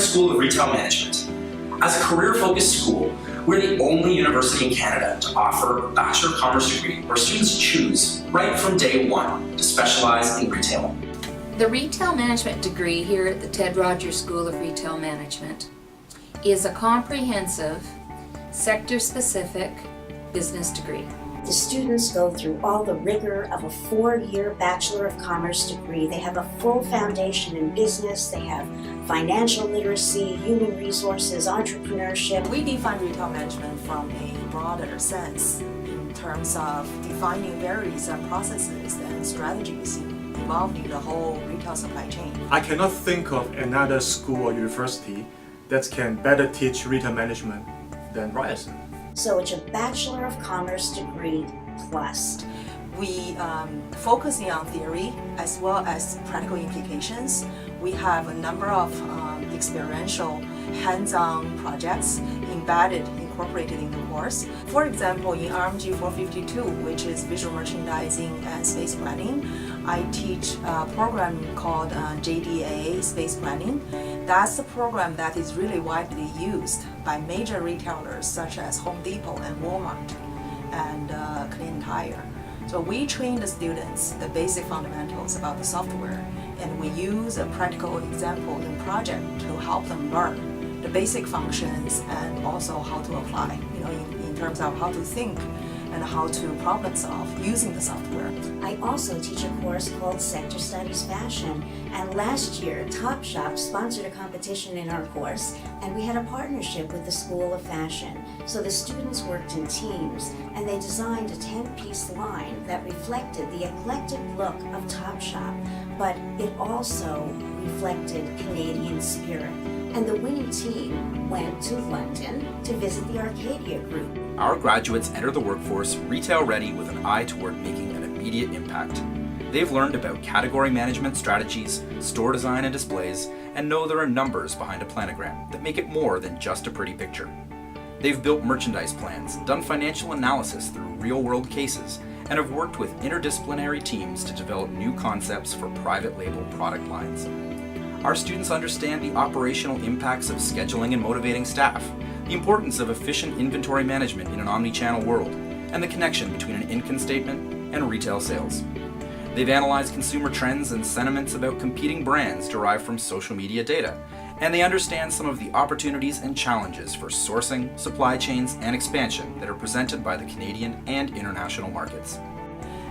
School of Retail Management. As a career-focused school, we're the only university in Canada to offer a Bachelor of Commerce degree where students choose right from day one to specialize in retail. The Retail Management degree here at the Ted Rogers School of Retail Management is a comprehensive, sector-specific business degree. The students go through all the rigor of a 4-year Bachelor of Commerce degree. They have a full foundation in business, they have financial literacy, human resources, entrepreneurship. We define retail management from a broader sense in terms of defining various processes and strategies involved in the whole retail supply chain. I cannot think of another school or university that can better teach retail management than Ryerson. So it's a Bachelor of Commerce degree plus. We focusing on theory as well as practical implications. We have a number of experiential hands-on projects incorporated in the course. For example, in RMG 452, which is visual merchandising and space planning, I teach a program called JDA Space Planning. That's a program that is really widely used by major retailers such as Home Depot and Walmart and Canadian Tire. So we train the students the basic fundamentals about the software, and we use a practical example in project to help them learn the basic functions and also how to apply, in terms of how to think and how to problem solve using the software. I also teach a course called Sector Studies Fashion, and last year Topshop sponsored a competition in our course, and we had a partnership with the School of Fashion. So the students worked in teams, and they designed a 10-piece line that reflected the eclectic look of Topshop, but it also reflected Canadian spirit. And the winning team went to London to visit the Arcadia Group. Our graduates enter the workforce retail ready with an eye toward making an immediate impact. They've learned about category management strategies, store design and displays, and know there are numbers behind a planogram that make it more than just a pretty picture. They've built merchandise plans, done financial analysis through real-world cases, and have worked with interdisciplinary teams to develop new concepts for private label product lines. Our students understand the operational impacts of scheduling and motivating staff, the importance of efficient inventory management in an omni-channel world, and the connection between an income statement and retail sales. They've analyzed consumer trends and sentiments about competing brands derived from social media data, and they understand some of the opportunities and challenges for sourcing, supply chains, and expansion that are presented by the Canadian and international markets.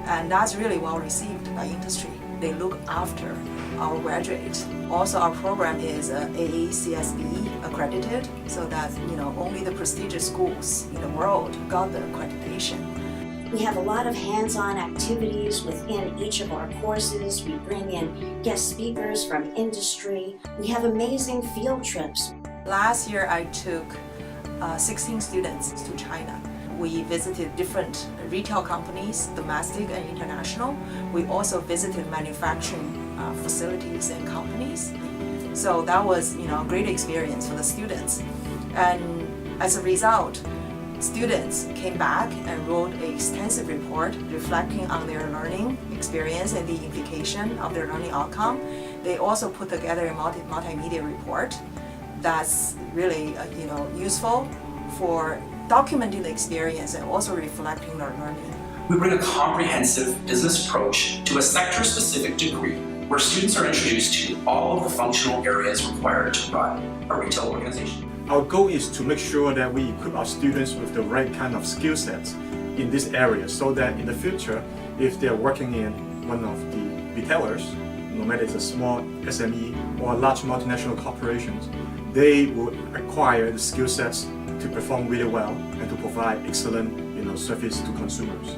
And that's really well received by industry. They look after our graduates. Also, our program is AACSB accredited, so that only the prestigious schools in the world got the accreditation. We have a lot of hands-on activities within each of our courses. We bring in guest speakers from industry. We have amazing field trips. Last year, I took 16 students to China. We visited different retail companies, domestic and international. We also visited manufacturing facilities and companies. So that was, a great experience for the students. And as a result, students came back and wrote an extensive report reflecting on their learning experience and the implication of their learning outcome. They also put together a multimedia report that's really, useful for documenting the experience and also reflecting their learning. We bring a comprehensive business approach to a sector-specific degree where students are introduced to all of the functional areas required to run a retail organization. Our goal is to make sure that we equip our students with the right kind of skill sets in this area so that in the future, if they're working in one of the retailers, no matter it's a small SME or large multinational corporations, they will acquire the skill sets to perform really well and to provide excellent service to consumers.